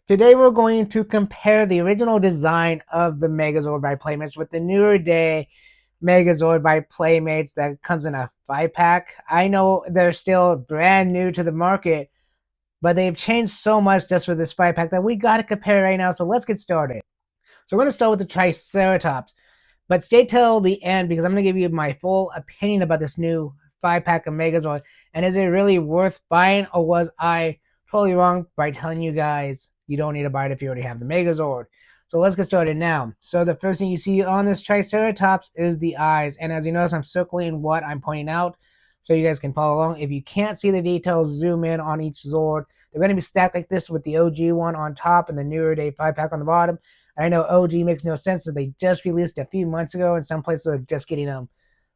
Today we're going to compare the original design of the Megazord by Playmates with the newer day Megazord by Playmates that comes in a 5-pack. I know they're still brand new to the market, but they've changed so much just for this 5-pack that we got to compare right now. So let's get started. So we're going to start with the Triceratops, but stay till the end because I'm going to give you my full opinion about this new 5-pack of Megazord. And is it really worth buying, or was I totally wrong by telling you guys you don't need to buy it if you already have the Megazord? So let's get started now. So the first thing you see on this Triceratops is the eyes. And as you notice, I'm circling what I'm pointing out so you guys can follow along. If you can't see the details, zoom in on each Zord. They're going to be stacked like this with the OG one on top and the newer day 5-pack on the bottom. I know OG makes no sense that they just released a few months ago and some places are just getting them.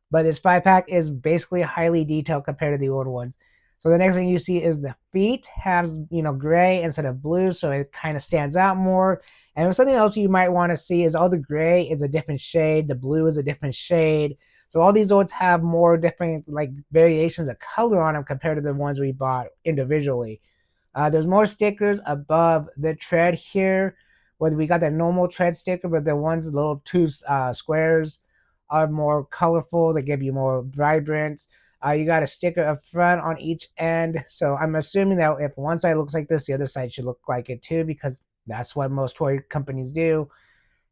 But this 5-pack is basically highly detailed compared to the old ones. So the next thing you see is the feet has, gray instead of blue, so it kind of stands out more. And something else you might want to see is all the gray is a different shade, the blue is a different shade. So all these Zords have more different variations of color on them compared to the ones we bought individually. There's more stickers above the tread here, whether we got that normal tread sticker, but the ones, the little two squares are more colorful. They give you more vibrance. You got a sticker up front on each end. So I'm assuming that if one side looks like this, the other side should look like it too, because that's what most toy companies do.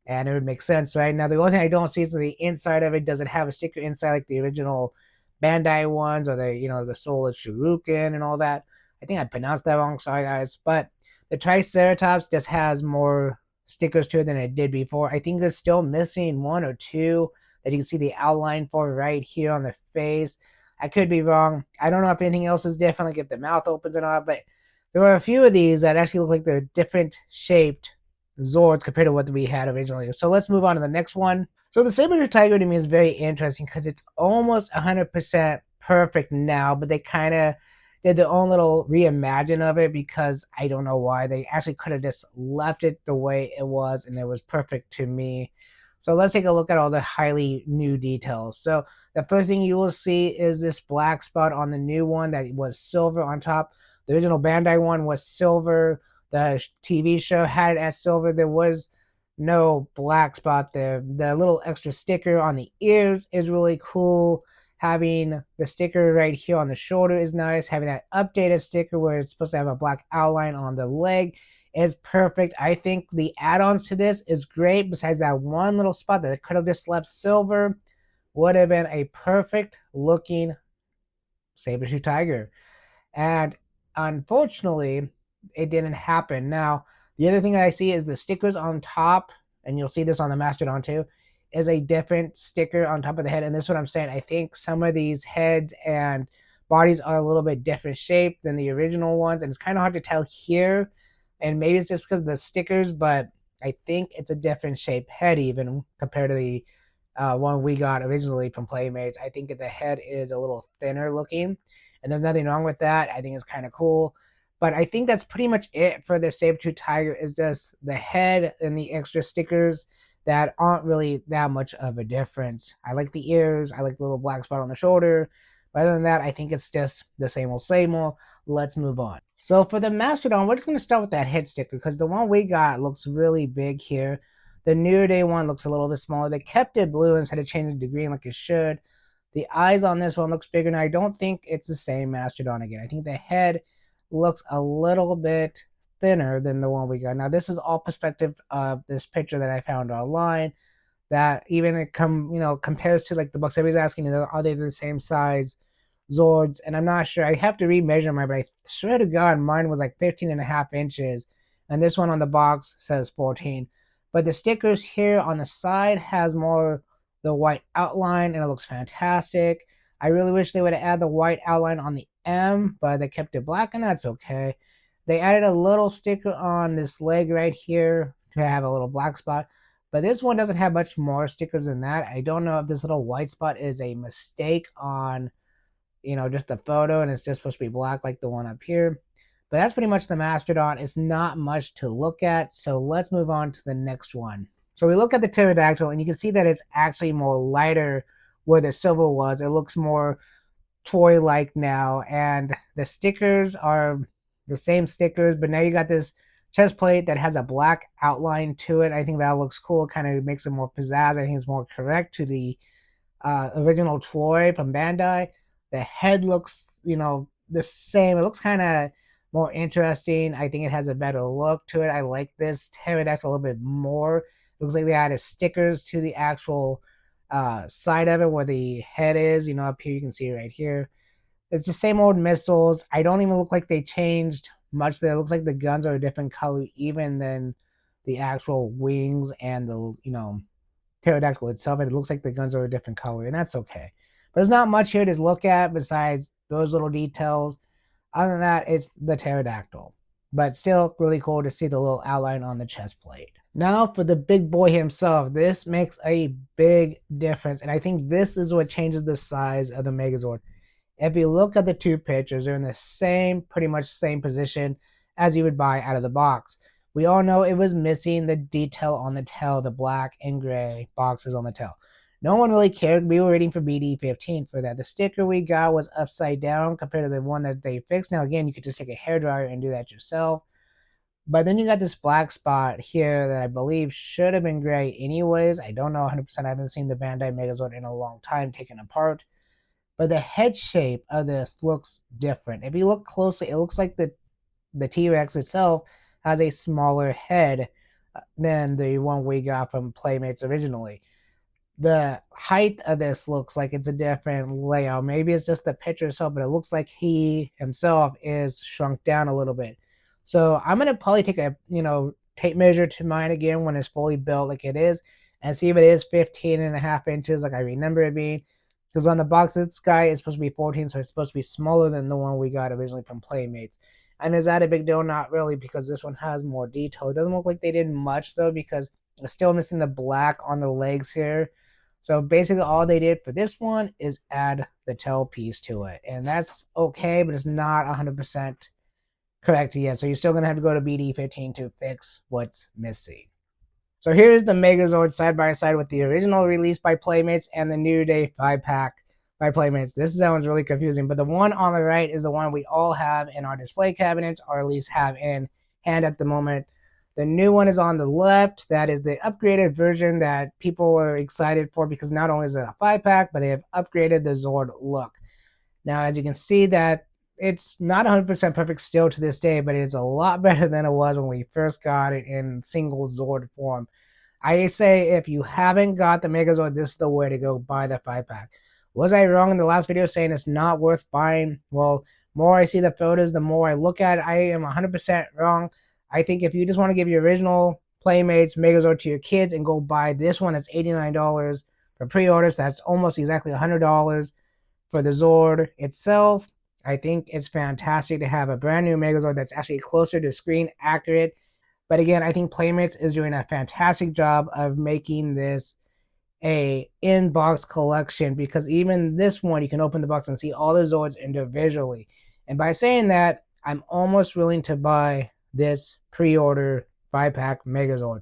And it would make sense, right? Now, the only thing I don't see is the inside of it. Does it have a sticker inside like the original Bandai ones, or the Soulless Shuriken and all that? I think I pronounced that wrong. Sorry, guys. But the Triceratops just has more stickers to it than it did before. I think it's still missing one or two that you can see the outline for right here on the face. I could be wrong. I don't know if anything else is different, like if the mouth opens or not, but there were a few of these that actually look like they're different shaped Zords compared to what we had originally. So let's move on to the next one. So the Sabertooth Tiger to me is very interesting because it's almost 100% perfect now, but they kind of did their own little reimagine of it because I don't know why. They actually could have just left it the way it was and it was perfect to me. So let's take a look at all the highly new details. So the first thing you will see is this black spot on the new one that was silver on top. The original Bandai one was silver. The TV show had it as silver. There was no black spot there. The little extra sticker on the ears is really cool. Having the sticker right here on the shoulder is nice. Having that updated sticker where it's supposed to have a black outline on the leg is perfect. I think the add-ons to this is great. Besides that one little spot that could have just left silver, would have been a perfect looking Sabertooth Tiger. And unfortunately, it didn't happen. Now, the other thing I see is the stickers on top, and you'll see this on the Mastodon too, is a different sticker on top of the head. And this is what I'm saying. I think some of these heads and bodies are a little bit different shape than the original ones, and it's kind of hard to tell here. And maybe it's just because of the stickers, but I think it's a different shape head even compared to the one we got originally from Playmates. I think the head is a little thinner looking, and there's nothing wrong with that. I think it's kind of cool. But I think that's pretty much it for the Sabertooth Tiger, is just the head and the extra stickers that aren't really that much of a difference. I like the ears. I like the little black spot on the shoulder. But other than that, I think it's just the same old, same old. Let's move on. So for the Mastodon, we're just going to start with that head sticker because the one we got looks really big here. The newer day one looks a little bit smaller. They kept it blue instead of changing it to green like it should. The eyes on this one looks bigger. Now, I don't think it's the same Mastodon again. I think the head looks a little bit thinner than the one we got. Now, this is all perspective of this picture that I found online. That even it compares to like the books everybody's asking, are they the same size Zords? And I'm not sure. I have to remeasure mine, but I swear to God, mine was like 15.5 inches, and this one on the box says 14. But the stickers here on the side has more the white outline, and it looks fantastic. I really wish they would have added the white outline on the M, but they kept it black, and that's okay. They added a little sticker on this leg right here to have a little black spot, but this one doesn't have much more stickers than that. I don't know if this little white spot is a mistake on, just the photo, and it's just supposed to be black like the one up here. But that's pretty much the Mastodon. It's not much to look at, so let's move on to the next one. So we look at the Pterodactyl, and you can see that it's actually more lighter where the silver was. It looks more toy-like now, and the stickers are the same stickers, but now you got this chest plate that has a black outline to it. I think that looks cool. Kind of makes it more pizzazz. I think it's more correct to the original toy from Bandai. The head looks, the same. It looks kind of more interesting. I think it has a better look to it. I like this Pterodactyl a little bit more. It looks like they added stickers to the actual side of it where the head is. Up here you can see it right here. It's the same old missiles. I don't even look like they changed much there. It looks like the guns are a different color even than the actual wings and the, pterodactyl itself. It looks like the guns are a different color, and that's okay. But there's not much here to look at besides those little details. Other than that, it's the pterodactyl. But still really cool to see the little outline on the chest plate. Now for the big boy himself, this makes a big difference, and I think this is what changes the size of the Megazord. If you look at the two pictures, they're in the same, pretty much same position as you would buy out of the box. We all know it was missing the detail on the tail, the black and gray boxes on the tail. No one really cared. We were waiting for BD15 for that. The sticker we got was upside down compared to the one that they fixed. Now, again, you could just take a hairdryer and do that yourself. But then you got this black spot here that I believe should have been gray anyways. I don't know 100%. I haven't seen the Bandai Megazord in a long time taken apart. But the head shape of this looks different. If you look closely, it looks like the T-Rex itself has a smaller head than the one we got from Playmates originally. The height of this looks like it's a different layout. Maybe it's just the picture itself, but it looks like he himself is shrunk down a little bit. So I'm gonna probably take a tape measure to mine again when it's fully built like it is, and see if it is 15.5 inches like I remember it being. Because on the box, this guy is supposed to be 14, so it's supposed to be smaller than the one we got originally from Playmates. And is that a big deal? Not really, because this one has more detail. It doesn't look like they did much, though, because it's still missing the black on the legs here. So basically, all they did for this one is add the tail piece to it. And that's okay, but it's not 100% correct yet. So you're still going to have to go to BD15 to fix what's missing. So here's the Megazord side by side with the original release by Playmates and the New Day 5-pack by Playmates. This sounds really confusing, but the one on the right is the one we all have in our display cabinets, or at least have in hand at the moment. The new one is on the left. That is the upgraded version that people are excited for, because not only is it a 5-pack, but they have upgraded the Zord look. Now, as you can see, that it's not 100% perfect still to this day, but it's a lot better than it was when we first got it in single Zord form. I say if you haven't got the Megazord, this is the way to go buy the 5-pack. Was I wrong in the last video saying it's not worth buying? Well, more I see the photos, the more I look at it, I am 100% wrong. I think if you just want to give your original Playmates Megazord to your kids and go buy this one, it's $89 for pre-orders. That's almost exactly $100 for the Zord itself. I think it's fantastic to have a brand new Megazord that's actually closer to screen accurate. But again, I think Playmates is doing a fantastic job of making this a in-box collection, because even this one, you can open the box and see all the Zords individually. And by saying that, I'm almost willing to buy this pre-order 5-pack Megazord.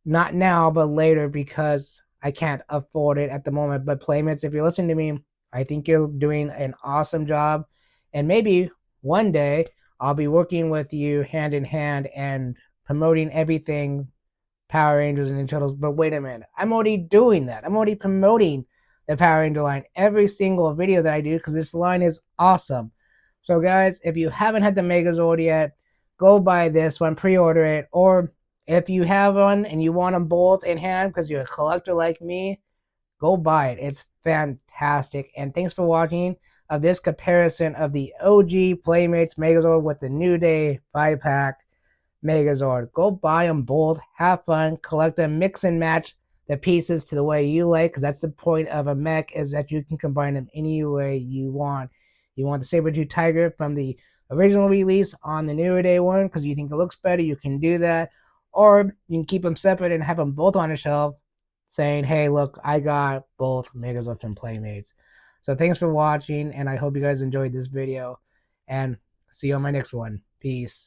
Not now, but later, because I can't afford it at the moment. But Playmates, if you're listening to me, I think you're doing an awesome job. And maybe one day I'll be working with you hand in hand and promoting everything Power Rangers and Ninja Turtles. But wait a minute, I'm already doing that. I'm already promoting the Power Ranger line every single video that I do, because this line is awesome. So guys, if you haven't had the Megazord yet, go buy this one, pre-order it. Or if you have one and you want them both in hand because you're a collector like me, go buy it. It's fantastic. And thanks for watching of this comparison of the OG Playmates Megazord with the New Day 5-pack Megazord. Go buy them both. Have fun. Collect them. Mix and match the pieces to the way you like, because that's the point of a mech, is that you can combine them any way you want. You want the Sabertooth Tiger from the original release on the Newer Day one because you think it looks better, you can do that. Or you can keep them separate and have them both on a shelf, saying, hey, look, I got both Megazords and Playmates. So thanks for watching, and I hope you guys enjoyed this video, and see you on my next one. Peace.